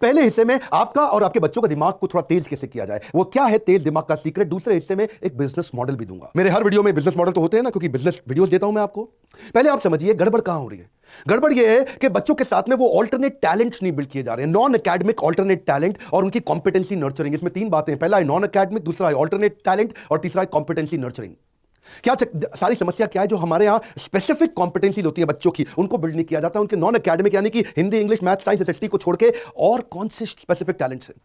पहले हिस्से में आपका और आपके बच्चों का दिमाग को थोड़ा तेज कैसे किया जाए, वो क्या है तेज दिमाग का सीक्रेट। दूसरे हिस्से में एक बिजनेस मॉडल भी दूंगा। मेरे हर वीडियो में बिजनेस मॉडल तो होते हैं ना, क्योंकि बिजनेस वीडियोस देता हूं मैं आपको। पहले आप समझिए गड़बड़ कहां हो रही है। गड़बड़ यह है कि बच्चों के साथ में वो ऑल्टरनेट टैलेंट्स नहीं बिल्ड किए जा रहे हैं, नॉन एकेडमिक ऑल्टरनेट टैलेंट और उनकी कॉम्पिटेंसी नर्चरिंग। इसमें तीन बातें हैं, पहला है नॉन एकेडमिक, दूसरा है ऑल्टरनेट टैलेंट और तीसरा है कॉम्पिटेंसी नर्चरिंग। क्या सारी समस्या क्या है, जो हमारे यहां स्पेसिफिक कॉम्पिटेंसी होती है बच्चों की, उनको बिल्ड नहीं किया जाता। उनके नॉन एकेडमिक यानी कि Hindi, English, math, science, SST को छोड़ के और कौन से स्पेसिफिक टैलेंट्स हैं।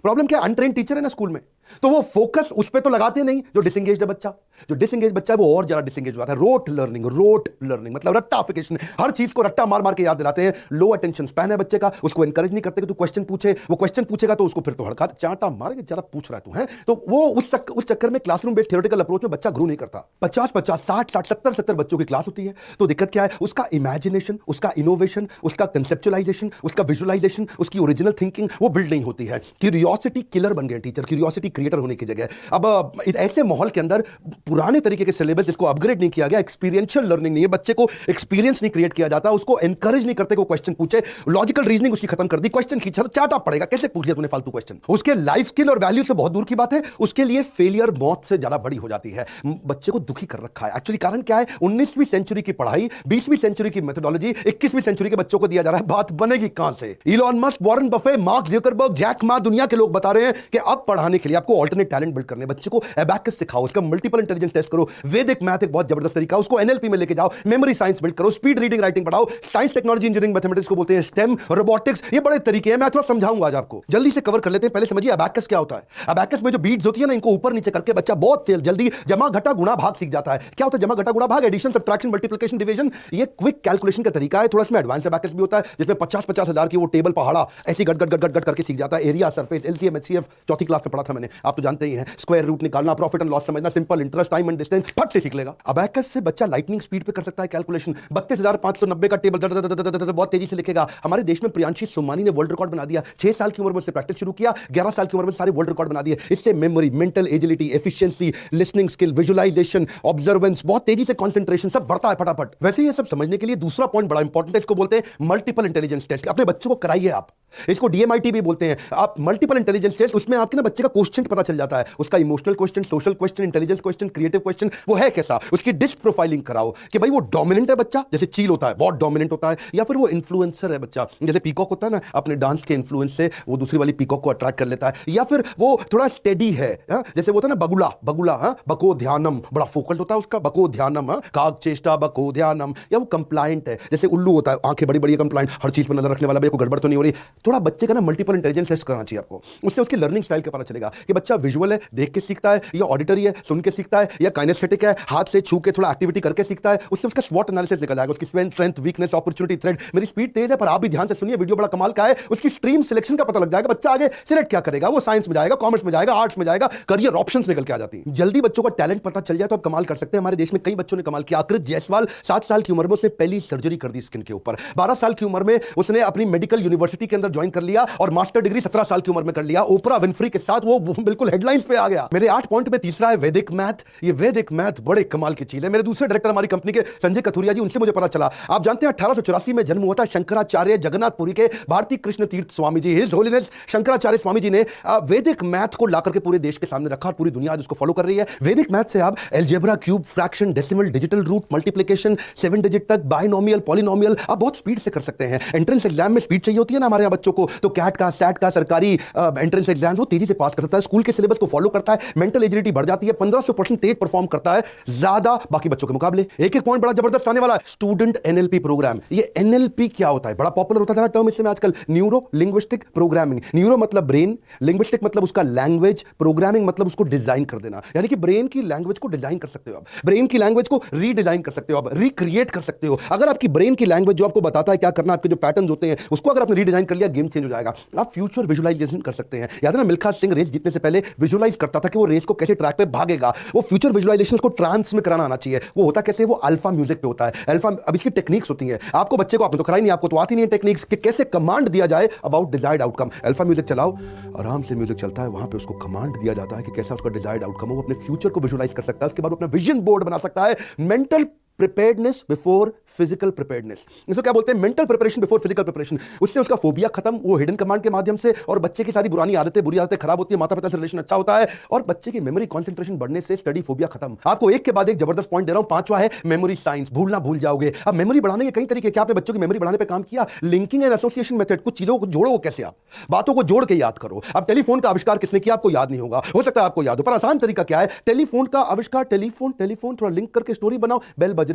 प्रॉब्लम क्या, अनट्रेन्ड टीचर है ना स्कूल में, तो वो फोकस उस पे तो लगाते नहीं। जो डिसएंगेज्ड है बच्चा, जो डिसएंगेज बच्चा है वो और ज्यादा डिसएंगेज हो जाता है। रोट लर्निंग मतलब रट्टाफिकेशन, हर चीज को रट्टा मार मार के याद दिलाते हैं। लो अटेंशन स्पैन है बच्चे का, उसको एनकरेज नहीं करते कि तू क्वेश्चन पूछे। वो क्वेश्चन पूछेगा तो उसको फिर तो हड़का चांटा मारेंगे, जरा पूछ रहा है तू है, तो वो उस चक्कर में क्लासरूम बेस्ड थ्योरेटिकल अप्रोच में बच्चा ग्रो नहीं करता। 50-50, 60-60, 70-70 बच्चों की क्लास होती है, तो दिक्कत क्या है, उसका इमेजिनेशन, उसका इनोवेशन, उसका कंसेप्चुअलाइजेशन, उसका विजुअलाइजेशन, उसकी ओरिजिनल थिंकिंग वो बिल्ड नहीं होती है। क्यूरियोसिटी किलर बन गए टीचर, क्यूरियोसिटी क्रिएटर होने की जगह। अब ऐसे माहौल के अंदर पुराने तरीके के सिलेबस जिसको अपग्रेड नहीं किया गया, एक्सपीरियंशियल लर्निंग नहीं है, बच्चे को एक्सपीरियंस नहीं क्रिएट किया जाता, उसको एनकरेज नहीं करते को क्वेश्चन पूछे, लॉजिकल रीजनिंग उसकी खत्म कर दी, क्वेश्चन खींचा चाटा पड़ेगा, कैसे पूछ लिया तूने फालतू क्वेश्चन। उसके लाइफ स्किल और वैल्यू से बहुत दूर की बात है, उसके लिए फेलियर मौत से ज्यादा बड़ी हो जाती है। बच्चे को दुखी कर रखा है। एक्चुअली कारण क्या है, 19वीं सेंचुरी की पढ़ाई 20वीं सेंचुरी की मेथोडोलॉजी 21वीं सेंचुरी के बच्चों को दिया जा रहा है। बात बनेगी कहां से। Elon Musk, Warren Buffett, Mark Zuckerberg, Jack Ma, दुनिया के लोग बता रहे हैं कि अब पढ़ाने के लिए आपको ऑल्टरनेट टैलेंट बिल्ड करने, बच्चे को अबैकस सिखाओ, उसका मल्टीपल इंटेलिजेंस टेस्ट करो, वैदिक मैथ एक बहुत जबरदस्त तरीका, उसको एनएलपी में लेके जाओ, मेमोरी साइंस बिल्ड करो, स्पीड रीडिंग राइटिंग पढ़ाओ, साइंस टेक्नोलॉजी इंजीनियरिंग मैथमेटिक्स को बोलते हैं, स्टेम, रोबोटिक्स, ये बड़े तरीके हैं। मैं थोड़ा समझाऊंगा आज आपको, जल्दी से कवर कर लेते हैं। पहले समझिए अबैकस क्या होता है। अबैकस में जो बीट्स होती है ना, इनको ऊपर नीचे करके बच्चा बहुत जल्दी जमा घटा गुणा भाग सीख जाता है। क्या होता है जमा घटा गुणा भाग? Addition, subtraction, multiplication, division. ये क्विक कैलकुलेशन का तरीका है। थोड़ा इसमें एडवांस अबैकस भी होता है, जिसमें 50-50 हजार की वो टेबल पहाड़ा ऐसी गट गट गट गट गट करके सीख जाता है। एरिया, सरफेस, एलसीएम, एचसीएफ चौथी क्लास में पढ़ा था मैंने, आप तो जानते ही हैं। स्क्वायर रूट निकालना, प्रॉफिट एंड लॉस समझना, simple interest, time and distance फट से सीख लेगा। अबैकस से बच्चा लाइटनिंग स्पीड पे कर सकता है कैलकुलेशन। 32,590 का टेबल बहुत तेजी से लिखेगा। हमारे देश में प्रियांशी सोमानी ने वर्ल्ड रिकॉर्ड बना दिया। 6 साल की उम्र में से प्रैक्टिस शुरू किया, 11 साल की उम्र में सारे वर्ल्ड रिकॉर्ड बना दिए। इससे memory, mental agility, efficiency, listening skill, visualisation, observance, बहुत तेजी से कंसंट्रेशन सब बढ़ता है फटाफट। वैसे ये सब समझने के लिए दूसरा पॉइंट बड़ा इंपॉर्टेंट है, इसको बोलते हैं मल्टीपल इंटेलिजेंस टेस्ट। अपने बच्चों को कराइए आप, इसको डीएमआईटी भी बोलते हैं आप, मल्टीपल इंटेलिजेंस टेस्ट। उसमें आपके ना बच्चे का क्वेश्चन पता चल जाता है, उसका emotional question, social question, intelligence question, creative question वो है कैसा। उसकी डिस्क प्रोफाइलिंग कराओ कि भाई वो डोमिनेंट है बच्चा, जैसे चील होता है बहुत डोमिनेंट होता है, या फिर वो इन्फ्लुएंसर है बच्चा, जैसे पीकॉक होता है ना, अपने डांस के इन्फ्लुएंस से वो दूसरी वाली पीकॉक को अट्रैक्ट कर लेता है, या फिर वो थोड़ा स्टेडी है, जैसे वो होता है ना बगुला, बको ध्यानम, बड़ा फोकल्ड होता है उसका, बको ध्यानम, काग चेष्टा बको ध्यानम। या वो कंप्लायंट है, जैसे उल्लू होता है, आंखें बड़ी बड़ी कंप्लायंट, हर चीज पर नजर रखने वाला, भाई को गड़बड़ तो नहीं हो रही। थोड़ा बच्चे का ना मल्टीपल इंटेलिजेंस टेस्ट कराना चाहिए आपको, उससे उसकी लर्निंग स्टाइल का पता चलेगा कि बच्चा विजुअल है, देख के सीखता है, या ऑडिटरी है, सुन के सीखता है, या काइनेस्थेटिक है, हाथ से छू के थोड़ा एक्टिविटी करके सीखता है। उससे उसका स्वॉट एनालिसिस निकल जाएगा, उसकी स्ट्रेंथ, वीकनेस, अपॉर्चुनिटी, थ्रेट। मेरी स्पीड तेज है पर आप भी ध्यान से सुनिए, वीडियो बड़ा कमाल का है। उसकी स्ट्रीम सिलेक्शन का पता लग जाएगा, बच्चा आगे सिलेक्ट क्या करेगा, वो साइंस में जाएगा, कॉमर्स में जाएगा, आर्ट्स में जाएगा, करियर ऑप्शंस निकल के आ जाती हैं। जल्दी बच्चों का टैलेंट पता चल जाए तो आप कमाल कर सकते हैं। हमारे देश में कई बच्चों ने कमाल किया। आकृत जायसवाल 7 साल की उम्र में उसने पहली सर्जरी कर दी स्किन के ऊपर। 12 साल की उम्र में उसने अपनी मेडिकल यूनिवर्सिटी के अंदर ज्वाइन कर लिया और मास्टर डिग्री 17 साल की उम्र में कर लिया। ओपरा विनफ्री के साथ वो बिल्कुल हेडलाइंस पे आ गया। मेरे 8 पॉइंट में तीसरा है वैदिक मैथ। ये वैदिक मैथ बड़े कमाल की चीज है। मेरे दूसरे डायरेक्टर हमारी कंपनी के संजय कथुरिया जी, उनसे मुझे पता चला, आप जानते हैं 1884 में जन्म हुआ था शंकराचार्य जगन्नाथपुरी के भारती कृष्ण तीर्थ स्वामी जी, हिज होलीनेस शंकराचार्य स्वामी जी ने वैदिक मैथ को लाकर के पूरे देश के सामने रखा और पूरी दुनिया आज उसको फॉलो कर रही है। वैदिक मैथ से आप algebra, cube, fraction, decimal, digital root, multiplication, 7 digit तक, बाइनोमियल, पॉलिनोमियल आप बहुत स्पीड से कर सकते हैं। एंट्रेंस एग्जाम में स्पीड चाहिए होती है ना हमारे यहाँ बच्चों को, तो कैट का, सैट का, सरकारी एंट्रेंस एग्जाम वो तेजी से पास कर सकता है, स्कूल के सिलेबस को फॉलो करता है, मेंटल एजिलिटी बढ़ जाती है, 1500% तेज परफॉर्म करता है ज्यादा बाकी बच्चों के मुकाबले। एक पॉइंट बड़ा जबरदस्त आने वाला है, स्टूडेंट एनएलपी प्रोग्राम। ये एनएलपी क्या होता है, बड़ा पॉपुलर होता था टर्म इसमें आजकल, न्यूरो लिंग्विस्टिक प्रोग्रामिंग। न्यूरो मतलब ब्रेन, लिंग्विस्टिक मतलब उसका लैंग्वेज, प्रोग्रामिंग मतलब उसको डिजाइन कर देना। यानी कि ब्रेन की लैंग्वेज को डिजाइन कर सकते हो आप, ब्रेन की लैंग्वेज को रीडिजाइन कर सकते हो आप, रिक्रिएट कर सकते हो। अगर आपकी ब्रेन की लैंग्वेज जो आपको बताता है क्या करना, आपके जो पैटर्न होते हैं उसको अगर आपने रीडिजाइन कर लिया, गेम चेंज हो जाएगा। आप फ्यूचर विजुअलाइजेशन कर सकते हैं। याद है ना, मिल्खा सिंह रेस जीतने से पहले विजुअलाइज करता था कि वो रेस को कैसे ट्रैक पे भागेगा। वो फ्यूचर विजुअलाइजेशन को ट्रांस में कराना आना चाहिए। वो होता कैसे, वो अल्फा म्यूजिक पे होता है। अल्फा, अब इसकी टेक्निक्स होती हैं। आपको बच्चे को, आपने तो कराई नहीं, आपको तो आती नहीं है टेक्निक्स कि कैसे कमांड दिया जाए about desired outcome. Alpha music चलाओ, आराम से म्यूजिक चलता है, वहां पे उसको कमांड दिया जाता है कि कैसा उसका डिजायर्ड आउटकम हो। वो अपने फ्यूचर को विजुअलाइज कर सकता है, उसके बाद अपना विजन बोर्ड बना सकता है। Mental preparedness before physical preparedness, इसको क्या बोलते हैं, mental preparation before physical preparation. उससे उसका फोबिया खत्म, वो हिडन कमांड के माध्यम से, और बच्चे की सारी बुरी आदतें खराब होती है, माता पिता से रिलेशन अच्छा होता है, और बच्चे की मेमोरी कंसंट्रेशन बढ़ने से स्टडी फोबिया खत्म। आपको एक के बाद एक जबरदस्त पॉइंट दे रहा हूं। पांचवा है मेमोरी साइंस, भूलना भूल जाओगे। अब मेमोरी बढ़ाने के कई तरीके, क्या आपने बच्चों की मेमोरी बढ़ाने पे काम किया? लिंकिंग एंड एसोसिएशन मेथड, कुछ चीजों को जोड़ो कैसे, आप बातों को जोड़ के याद करो। अब टेलीफोन का आविष्कार किसने किया आपको याद नहीं होगा, हो सकता है आपको याद हो, पर आसान तरीका क्या है? टेलीफोन का आविष्कार, टेलीफोन थोड़ा लिंक करके स्टोरी बनाओ। बेल बज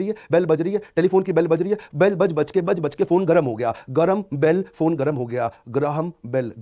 रही है, टेलीफोन की बेल बज रही है, बेल बज के फोन गर्म हो गया, गरम बेल फोन गर्म हो गया, ग्राहम बेल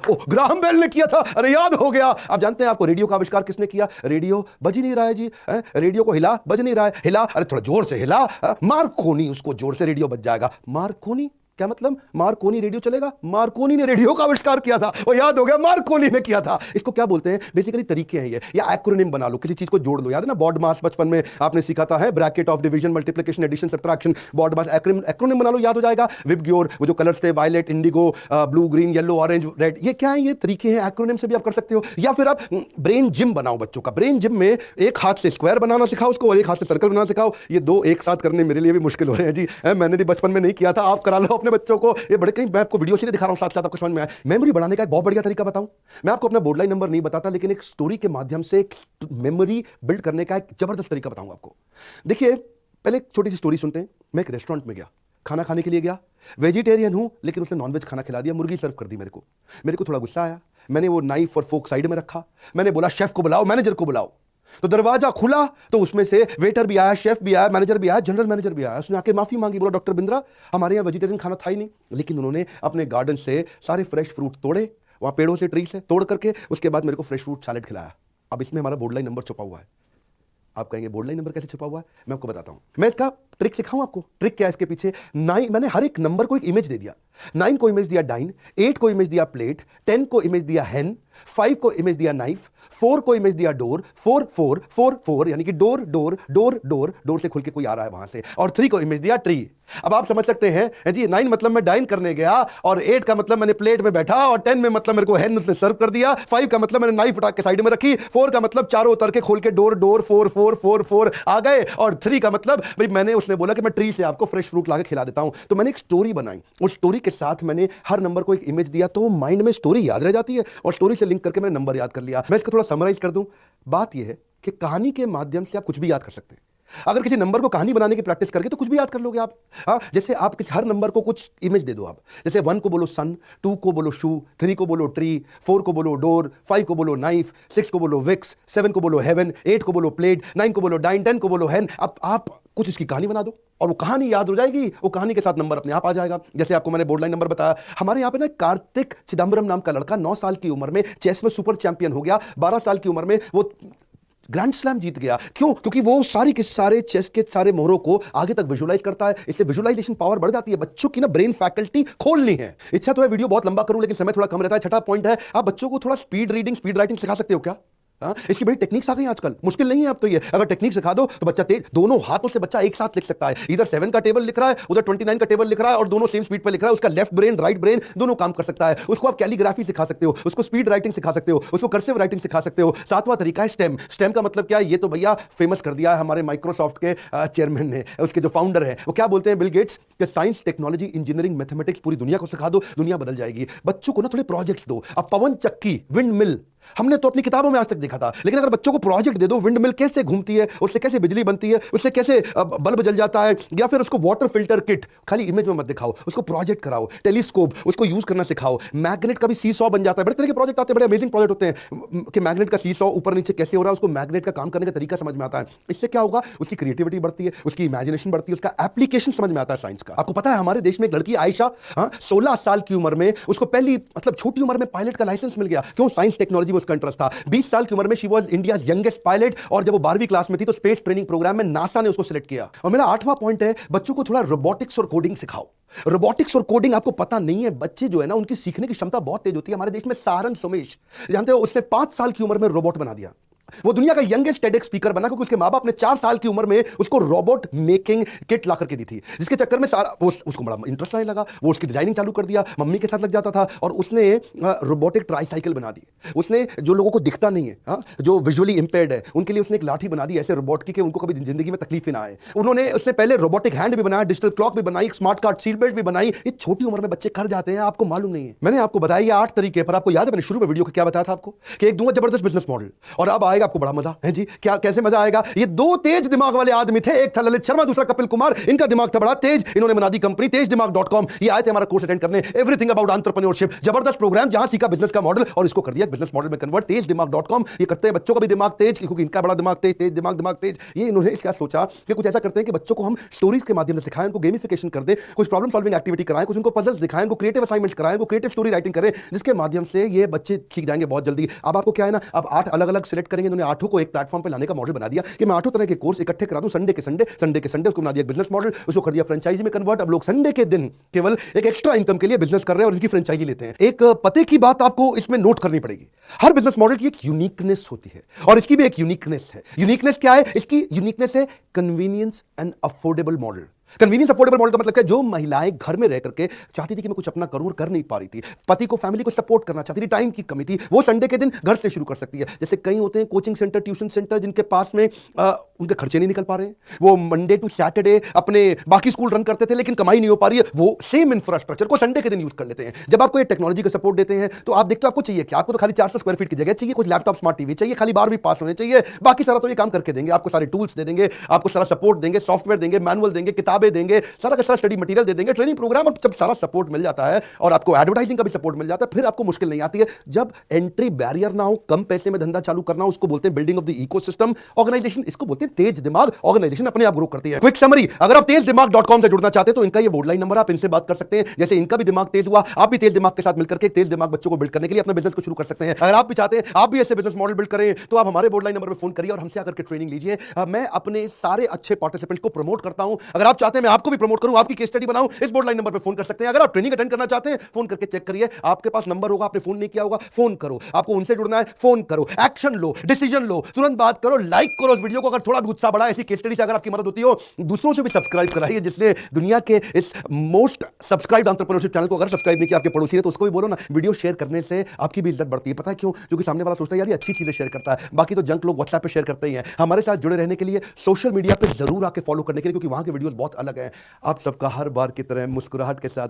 ओह ग्राहम बेल ने किया था, अरे याद हो गया। आप जानते हैं आपको रेडियो का आविष्कार किसने किया? रेडियो बज ही नहीं रहा है जी, रेडियो को हिला, बज नहीं रहा है, हिला, अरे थोड़ा जोर से हिला, मार्कोनी, उसको जोर से रेडियो बज जाएगा। मार्कोनी क्या मतलब? मार्कोनी रेडियो चलेगा? मार्कोनी ने रेडियो का आविष्कार किया था, वो याद हो गया, मार्कोनी ने किया था। इसको क्या बोलते हैं? बेसिकली तरीके हैं ये, या एक्रोनिम बना लो, किसी चीज को जोड़ लो। याद है ना बॉड मास, बचपन में आपने सीखा था, है bracket of division, multiplication, addition, subtraction, BODMAS, acronym बना लो, याद हो जाएगा। विबग्योर, वो जो कलर्स थे, violet, indigo, blue, green, yellow, orange, red, ये क्या है? ये तरीके हैं, एक्रोनिम से भी आप कर सकते हो। या फिर आप ब्रेन जिम बनाओ बच्चों का। ब्रेन जिम में एक हाथ से स्क्वायर बनाना सिखाओ उसको, और एक हाथ से सर्कल बनाना सिखाओ। ये दो एक साथ करने मेरे लिए भी मुश्किल हो रहे हैं जी, मैंने भी बचपन में नहीं किया था, आप करा लो अपने बच्चों को। ये कहीं मैं आपको वीडियो से दिखा रहा हूं, साथ साथ आपको समझ में आए। मेमोरी बढ़ाने का एक बहुत बढ़िया तरीका बताऊं, मैं आपको अपना बोर्ड लाइन नंबर नहीं बताता, लेकिन एक स्टोरी के माध्यम से मेमोरी बिल्ड करने का एक जबरदस्त तरीका बताऊंगा आपको। देखिए, पहले एक छोटी सी स्टोरी सुनते हैं। मैं एक रेस्टोरेंट में गया, खाना खाने के लिए गया, वेजिटेरियन हूं, लेकिन उसने नॉनवेज खाना खिला दिया, मुर्गी सर्व कर दी मेरे को थोड़ा गुस्सा आया। मैंने वो नाइफ और फोक साइड में रखा, मैंने बोला शेफ को बुलाओ, मैनेजर को बुलाओ। तो दरवाजा खुला तो उसमें से वेटर भी आया, शेफ भी आया, मैनेजर भी आया, जनरल मैनेजर भी आया। उसने आके माफी मांगी, बोला डॉक्टर बिंद्रा हमारे यहाँ वेजिटेरियन खाना था ही नहीं। लेकिन उन्होंने अपने गार्डन से सारे फ्रेश फ्रूट तोड़े, वहां पेड़ों से, ट्री से तोड़ करके, उसके बाद मेरे को फ्रेश फ्रूट सैलेड खिलाया। अब इसमें हमारा बोर्ड लाइन नंबर छुपा हुआ है। आप कहेंगे बोर्ड लाइन नंबर कैसे छुपा हुआ है? मैं आपको बताता हूं, मैं इसका ट्रिक सिखाऊं आपको। ट्रिक क्या है इसके पीछे? 9, मैंने हर एक नंबर को एक इमेज दे दिया। 9 को इमेज दिया डाइन, 8 को इमेज दिया प्लेट, 10 को इमेज दिया हैन, 5 को इमेज दिया नाइफ, 4 को इमेज दिया डोर, 4 यानी कि डोर से खुल के कोई आ रहा है वहां से, और 3 को इमेज दिया ट्री। अब आप समझ सकते हैं जी, 9 मतलब मैं डाइन करने गया, और 8 का मतलब मैंने प्लेट में बैठा, और 10 में मतलब मेरे को हैन उसने सर्व कर दिया, 5 का मतलब मैंने नाइफ उठा के साइड में रखी, 4 का मतलब चारों उतर के खोल के डोर 4 आ गए, और 3 का मतलब भाई मैंने, उसने बोला कि मैं ट्री से आपको फ्रेश फ्रूट लाके खिला देता हूं। तो मैंने एक स्टोरी बनाई, उस स्टोरी के साथ मैंने हर नंबर को एक इमेज दिया, तो माइंड में स्टोरी याद रह जाती है, और स्टोरी से लिंक करके मैंने नंबर याद कर लिया। मैं इसको थोड़ा समराइज कर दूं। बात यह है कि कहानी के माध्यम से आप कुछ भी याद कर सकते हैं। अगर किसी नंबर को कहानी बनाने की प्रैक्टिस करके तो कुछ भी याद कर लोगे आप। हाँ, जैसे आप किसी हर नंबर को कुछ इमेज दे दो आप। जैसे 1 को बोलो सन, 2 को बोलो शू, 3 को बोलो ट्री, 4 को बोलो डोर, 5 को बोलो नाइफ, 6 को बोलो विक्स, 7 को बोलो हेवन, 8 को बोलो प्लेट, 9 को बोलो डाइन, 10 को बोलो हैन। अब आप कुछ इसकी कहानी बना दो, और वो कहानी याद हो जाएगी, वो कहानी के साथ नंबर अपने आप आ जाएगा। जैसे आपको मैंने बोर्ड लाइन नंबर बताया, हमारे यहाँ पे ना कार्तिक चिदम्बरम नाम का लड़का 9 साल की उम्र में चेस में सुपर चैंपियन हो गया। 12 साल की उम्र में वो ग्रैंड स्लैम जीत गया। क्यों? क्योंकि वो सारी के सारे चेस के सारे मोहरों को आगे तक विजुलाइज करता है, इससे विजुलाइजेशन पावर बढ़ जाती है। बच्चों की ना ब्रेन फैकल्टी खोलनी है। इच्छा तो है वीडियो बहुत लंबा करूं, लेकिन समय थोड़ा कम रहता है। छठा पॉइंट है, आप बच्चों को थोड़ा स्पीड रीडिंग, स्पीड राइटिंग सिखा सकते हो क्या? इसकी बड़ी टेक्निक्स आ गई आजकल, मुश्किल नहीं है अब तो ये। अगर टेक्निक सिखा दो तो बच्चा तेज, दोनों हाथों से बच्चा एक साथ लिख सकता है। इधर 7 का टेबल लिख रहा है, उधर 29 का टेबल लिख रहा है, और दोनों सेम स्पीड पे लिख रहा है। उसका लेफ्ट ब्रेन, राइट ब्रेन दोनों काम कर सकता है। उसको आप कैलीग्राफी सिखा सकते हो, उसको स्पीड राइटिंग सिखा सकते हो, उसको कर्सिव राइटिंग सिखा सकते हो। 7वां तरीका है स्टेम। स्टेम का मतलब क्या है? ये तो भैया फेमस कर दिया है हमारे माइक्रोसॉफ्ट के चेयरमैन ने, उसके जो फाउंडर है वो क्या बोलते हैं, बिल गेट्स, कि साइंस, टेक्नोलॉजी, इंजीनियरिंग, मैथमेटिक्स पूरी दुनिया को सिखा दो, दुनिया बदल जाएगी। बच्चों को ना थोड़े प्रोजेक्ट्स दो। अब पवन चक्की, विंड मिल, हमने तो अपनी किताबों में आज तक देखा था, लेकिन अगर बच्चों को प्रोजेक्ट दे दो, विंड मिल कैसे घूमती है, उससे कैसे बिजली बनती है, उससे कैसे बल्ब जल जाता है, या फिर उसको वाटर फिल्टर किट, खाली इमेज में मत दिखाओ, उसको प्रोजेक्ट कराओ। टेलीस्कोप, उसको यूज करना सिखाओ। मैग्नेट का भी सीसॉ बन जाता है। बड़े तरह के प्रोजेक्ट आते हैं, बड़े अमेजिंग प्रोजेक्ट होते हैं कि मैग्नेट का सीसॉ ऊपर नीचे कैसे हो रहा है, उसको मैग्नेट का काम करने का तरीका समझ में आता है। इससे क्या होगा? उसकी क्रिएटिविटी बढ़ती है, उसकी इमेजिनेशन बढ़ती है, उसका एप्लीकेशन समझ में आता है साइंस का। आपको पता है हमारे देश में एक लड़की आयशा, 16 साल की उम्र में उसको पहली, मतलब छोटी उम्र में पायलट का लाइसेंस मिल गया। क्यों? साइंस टेक्नोलॉजी में उसका इंटरेस्ट था। 20 साल की उम्र में she was India's youngest pilot, और जब वो 12वीं क्लास में थी तो स्पेस ट्रेनिंग प्रोग्राम में नासा ने उसको सिलेक्ट किया। और मेरा 8वां पॉइंट है, बच्चों को थोड़ा रोबोटिक्स और कोडिंग सिखाओ। रोबोटिक्स और कोडिंग आपको पता नहीं है, बच्चे जो है ना उनकी सीखने की क्षमता बहुत तेज होती है। हमारे देश में सारंग सोमेश जानते हो, उसने 5 साल की उम्र में रोबोट बना दिया। वो दुनिया का यंगेस्ट टेडेक्स स्पीकर बना क्योंकि उसके माँ बाप ने 4 साल की उम्र में उसको रोबोट मेकिंग किट ला करके दी थी, जिसके चक्कर में सारा उसको बड़ा इंटरेस्ट आने लगा। वो उसकी डिजाइनिंग चालू कर दिया, मम्मी के साथ लग जाता था और उसने रोबोटिक ट्राईसाइकिल बना दी। उसने जो लोगों को दिखता नहीं है, जो विजुअली इंपेयर्ड है, उनके लिए उसने एक लाठी बना दी ऐसे रोबोट की कि उनको कभी जिंदगी में तकलीफ ही ना आए। उसने पहले रोबोटिक हैंड भी बनाया, डिजिटल क्लॉक भी बनाई, स्मार्ट कार्ड सीट बेल्ट भी बनाई। ये छोटी उम्र में बच्चे कर जाते हैं, आपको मालूम नहीं है। मैंने आपको बताया 8 तरीके, पर आपको याद है मैंने शुरू में वीडियो को क्या बताया था आपको कि एक दूंगा जबरदस्त बिजनेस मॉडल, और अब आएगा आपको बड़ा मजा है जी। क्या कैसे मजा आएगा? ये 2 तेज दिमाग वाले आदमी थे, एक था ललित शर्मा, दूसरा कपिल कुमार। इनका दिमाग था बड़ा तेज, इन्होंने बना दी कंपनी तेजदिमाग.com। ये आए थे हमारा कोर्स अटेंड करने, एवरीथिंग अबाउट एंटरप्रेन्योरशिप, जबरदस्त प्रोग्राम जहां सीखा बिजनेस का मॉडल और इसको कर दिया बिजनेस मॉडल में कन्वर्ट। तेजदिमाग.com ये करते हैं बच्चों का भी दिमाग तेज, क्योंकि इनका बड़ा दिमाग तेज, तेज दिमाग तेज। ये इन्होंने क्या सोचा कि कुछ ऐसा करते हैं कि बच्चों को हम स्टोरीज के माध्यम से सिखाएं, उनको गेमिफिकेशन कर दें, कुछ प्रॉब्लम सॉल्विंग एक्टिविटी कराएं, कुछ उनको पजल्स दिखाएं, उनको क्रिएटिव असाइनमेंट्स कराएं, उनको क्रिएटिव स्टोरी राइटिंग करें, जिसके माध्यम से ये बच्चे सीख जाएंगे बहुत जल्दी। अब आपको क्या है ना, अब 8 अलग अलग सिलेक्ट करेंगे, इन्होंने 8 को एक प्लेटफॉर्म पे लाने का मॉडल बना दिया कि मैं 8 तरह के कोर्स इकट्ठे करा दूं संडे के संडे उसको बना दिया बिजनेस मॉडल, उसको कर दिया फ्रेंचाइजी में कन्वर्ट। अब लोग संडे के दिन केवल एक एक्स्ट्रा इनकम के लिए बिजनेस कर रहे हैं और इनकी फ्रेंचाइजी लेते हैं। एक पते की बात आपको इसमें नोट करनी पड़ेगी, हर बिजनेस मॉडल की एक यूनिकनेस होती है और इसकी भी एक यूनिकनेस है। यूनिकनेस क्या है? इसकी यूनिकनेस है convenience and affordable model. Convenience affordable model का मतलब क्या? जो महिलाएं घर में रह करके चाहती थी कि मैं कुछ अपना करूं, कर नहीं पा रही थी, पति को फैमिली को सपोर्ट करना चाहती थी, टाइम की कमी थी, वो संडे के दिन घर से शुरू कर सकती है। जैसे कई होते हैं कोचिंग सेंटर, ट्यूशन सेंटर, जिनके पास में उनके खर्चे नहीं निकल पा रहे हैं, वो मंडे टू सैटरडे अपने बाकी स्कूल रन करते थे लेकिन कमाई नहीं हो पा रही है, वो सेम इंफ्रास्ट्रक्चर को संडे के दिन यूज कर लेते हैं। जब आपको ये टेक्नोलॉजी का सपोर्ट देते हैं तो आप देखते हो आपको चाहिए क्या? आपको तो खाली 400 स्क्वायर फीट की जगह चाहिए, कुछ लैपटॉप स्मार्ट टीवी चाहिए, खाली 12वीं पास होने चाहिए, बाकी सारा तो ये काम करके देंगे। आपको सारे टूल्स दे देंगे, आपको सारा सपोर्ट देंगे, सॉफ्टवेयर देंगे, मैनुअल देंगे, किताबें देंगे, सारा का सारा स्टडी मटेरियल दे देंगे, ट्रेनिंग प्रोग्राम, और जब सारा सपोर्ट मिल जाता है और आपको एडवर्टाइजिंग का भी सपोर्ट मिल जाता है, फिर आपको मुश्किल नहीं आती है। जब एंट्री बैरियर ना हो, कम पैसे में धंधा चालू करना, उसको बोलते हैं building of the ecosystem organisation, इसको बोलते हैं तेज दिमाग ऑर्गेनाइजेशन अपने आप ग्रो करती है। क्विक समरी, अगर आप तेजदिमाग.com से जुड़ना चाहते हैं तो इनका ये बोर्ड लाइन नंबर, आप इनसे बात कर सकते हैं। जैसे इनका भी दिमाग तेज हुआ, आप भी तेज दिमाग के साथ मिलकर के तेज दिमाग बच्चों को बिल्ड करने के लिए अपना बिजनेस को शुरू कर सकते हैं। अगर आप भी चाहते हैं आप भी ऐसे बिजनेस मॉडल बिल्ड करें तो आप हमारे बोर्ड लाइन नंबर पर फोन करिए और हमसे आकर के ट्रेनिंग लीजिए। मैं अपने सारे अच्छे पार्टिसिपेंट्स को प्रमोट करता हूं। अगर आप चाहते हैं मैं आपको भी प्रमोट करूं, आपकी केस स्टडी बनाऊं, इस बोर्ड लाइन नंबर पर फोन कर सकते हैं। अगर आप ट्रेनिंग अटेंड करना चाहते हैं फोन करके चेक करिए, आपके पास नंबर होगा, आपने फोन नहीं किया होगा, फोन करो। आपको उनसे जुड़ना है, फोन करो, एक्शन लो, डिसीजन लो, तुरंत बात करो, लाइक करो इस वीडियो को। अगर थोड़ा भी उत्साह बढ़ा ऐसी केस स्टडी से अगर आपकी मदद होती हो, दूसरों से भी सब्सक्राइब कराइए। जिसने दुनिया के इस मोस्ट सब्सक्राइब्ड एंटरप्रेन्योरशिप चैनल को अगर सब्सक्राइब नहीं किया आपके पड़ोसी ने, तो उसको भी बोलो ना, वीडियो शेयर करने से आपकी भी इज्जत बढ़ती है। पता है क्यों? क्योंकि सामने वाला सोचता है यार ये अच्छी चीजें शेयर करता है, बाकी तो जंक लोग व्हाट्सएप पे शेयर करते ही हैं। हमारे साथ जुड़े रहने के लिए सोशल मीडिया पे जरूर आके फॉलो करने के लिए, क्योंकि वहां के वीडियोस बहुत अलग हैं। आप सबका हर बार की तरह मुस्कुराहट के साथ